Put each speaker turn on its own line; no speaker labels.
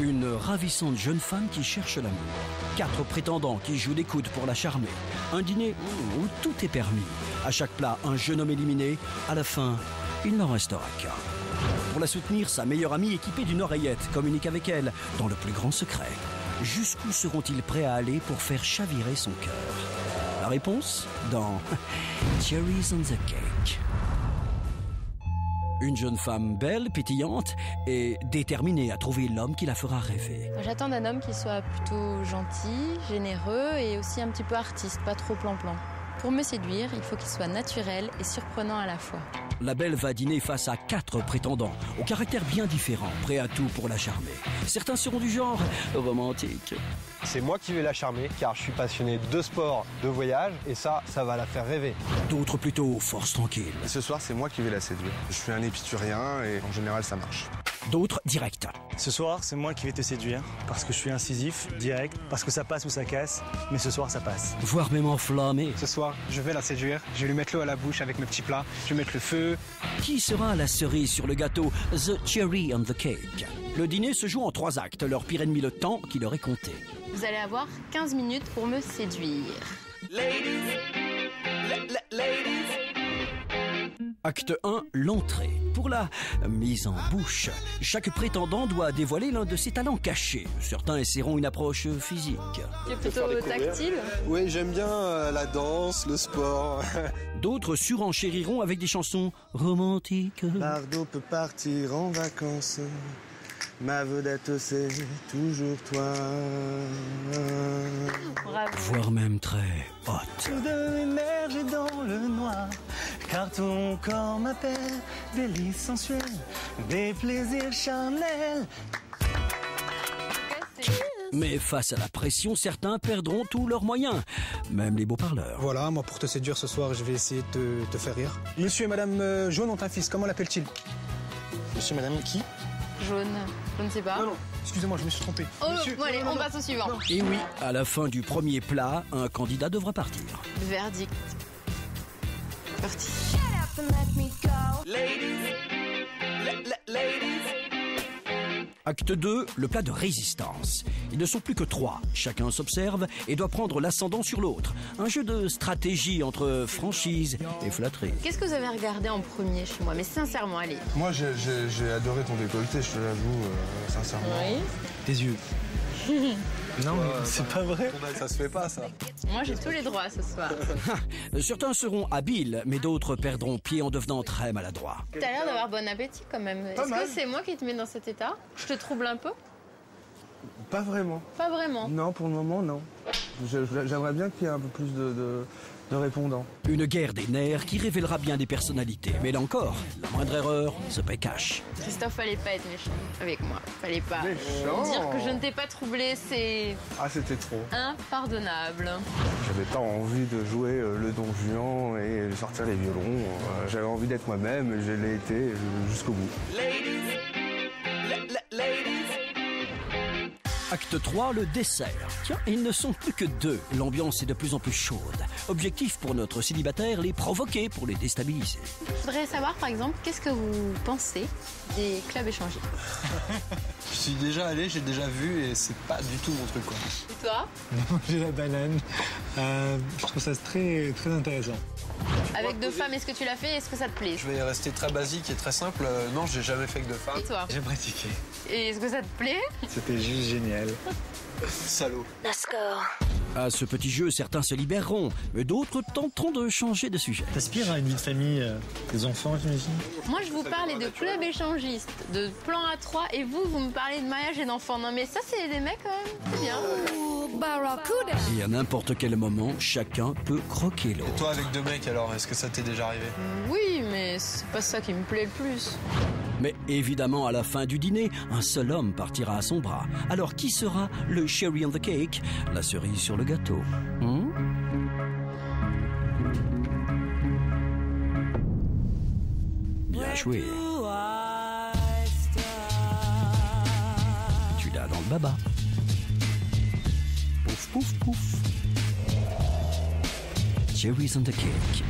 Une ravissante jeune femme qui cherche l'amour. 4 prétendants qui jouent des coudes pour la charmer. Un dîner où tout est permis. À chaque plat, un jeune homme éliminé. À la fin, il n'en restera qu'un. Pour la soutenir, sa meilleure amie équipée d'une oreillette communique avec elle dans le plus grand secret. Jusqu'où seront-ils prêts à aller pour faire chavirer son cœur? La réponse dans Cherries on the Cake. Une jeune femme belle, pétillante et déterminée à trouver l'homme qui la fera rêver.
J'attends d'un homme qui soit plutôt gentil, généreux et aussi un petit peu artiste, pas trop plan-plan. Pour me séduire, il faut qu'il soit naturel et surprenant à la fois.
La belle va dîner face à 4 prétendants, au caractère bien différent, prêts à tout pour la charmer. Certains seront du genre romantique.
C'est moi qui vais la charmer, car je suis passionné de sport, de voyage, et ça va la faire rêver.
D'autres plutôt force tranquille.
Et ce soir, c'est moi qui vais la séduire. Je suis un épicurien et en général, ça marche.
D'autres directs.
Ce soir, c'est moi qui vais te séduire, parce que je suis incisif, direct, parce que ça passe ou ça casse, mais ce soir, ça passe.
Voire même enflammé.
Ce soir, je vais la séduire, je vais lui mettre l'eau à la bouche avec mes petits plats, je vais mettre le feu.
Qui sera la cerise sur le gâteau, the cherry on the cake? Le dîner se joue en 3 actes, leur pire ennemi le temps qui leur est compté.
Vous allez avoir 15 minutes pour me séduire.
Acte 1, l'entrée. Pour la mise en bouche, chaque prétendant doit dévoiler l'un de ses talents cachés. Certains essaieront une approche physique.
Tu es plutôt tactile?
Oui, j'aime bien la danse, le sport.
D'autres surenchériront avec des chansons romantiques.
Bardo peut partir en vacances. Ma vedette, c'est toujours toi.
Bravo.
Voire même très haute.
Nous deux émerger dans le noir, car ton corps m'appelle, délices sensuels, des plaisirs charnels.
Mais face à la pression, certains perdront tous leurs moyens, même les beaux parleurs.
Voilà, moi pour te séduire ce soir, je vais essayer de te faire rire. Monsieur et madame Jaune ont un fils, comment l'appelle-t-il?
Monsieur et madame qui?
Jaune, je ne sais pas.
Non, excusez-moi, je me suis trompé.
Oh,
Monsieur,
bon, allez, on passe au suivant.
Et oui, à la fin du premier plat, un candidat devra partir.
Le verdict. Parti.
Acte 2, le plat de résistance. Ils ne sont plus que 3. Chacun s'observe et doit prendre l'ascendant sur l'autre. Un jeu de stratégie entre franchise et flatterie.
Qu'est-ce que vous avez regardé en premier chez moi? Mais sincèrement, allez.
Moi, j'ai adoré ton décolleté, je te l'avoue, sincèrement.
Oui.
Tes yeux. Non, mais c'est pas vrai.
Ça se fait pas, ça.
Moi, j'ai tous les droits ce soir.
Certains seront habiles, mais d'autres perdront pied en devenant très maladroits.
T'as l'air d'avoir bon appétit quand même. Est-ce que c'est moi qui te mets dans cet état? Je te trouble un peu?
Pas vraiment.
Pas vraiment.
Non, pour le moment, non. J'aimerais bien qu'il y ait un peu plus de répondants.
Une guerre des nerfs qui révélera bien des personnalités. Mais là encore, la moindre erreur se paie cash.
Christophe, fallait pas être méchant avec moi. Fallait pas.
Méchant.
Dire que je ne t'ai pas troublé, c'est
Ah, c'était trop.
impardonnable.
J'avais pas envie de jouer le Don Juan et de sortir les violons. J'avais envie d'être moi-même et je l'ai été jusqu'au bout.
Acte 3, le dessert. Tiens, ils ne sont plus que 2. L'ambiance est de plus en plus chaude. Objectif pour notre célibataire, les provoquer pour les déstabiliser.
Je voudrais savoir, par exemple, qu'est-ce que vous pensez des clubs échangés?
Je suis déjà allé, j'ai déjà vu et c'est pas du tout mon truc, quoi.
Et toi?
J'ai la banane. Je trouve ça très, très intéressant.
Avec 2 femmes, est-ce que tu l'as fait? Est-ce que ça te plaît?
Je vais rester très basique et très simple. Non, j'ai jamais fait que de femmes.
Et toi?
J'ai pratiqué.
Et est-ce que ça te plaît?
C'était juste génial.
Salaud.
À ce petit jeu, certains se libéreront, mais d'autres tenteront de changer de sujet.
T'aspires à une vie de famille, des enfants, j'imagine?
Moi, je vous parlais de club échangiste, de plan à 3, et vous me parlez de mariage et d'enfants. Non, mais ça, c'est des mecs, quand même. C'est bien.
Et à n'importe quel moment, chacun peut croquer l'autre.
Toi, avec 2 mecs, alors, est-ce que ça t'est déjà arrivé?
Oui, mais c'est pas ça qui me plaît le plus.
Mais évidemment, à la fin du dîner, un seul homme partira à son bras. Alors qui sera le cherry on the cake, la cerise sur le gâteau? Bien joué. Tu l'as dans le baba. Pouf, pouf, pouf. Cherries on the cake.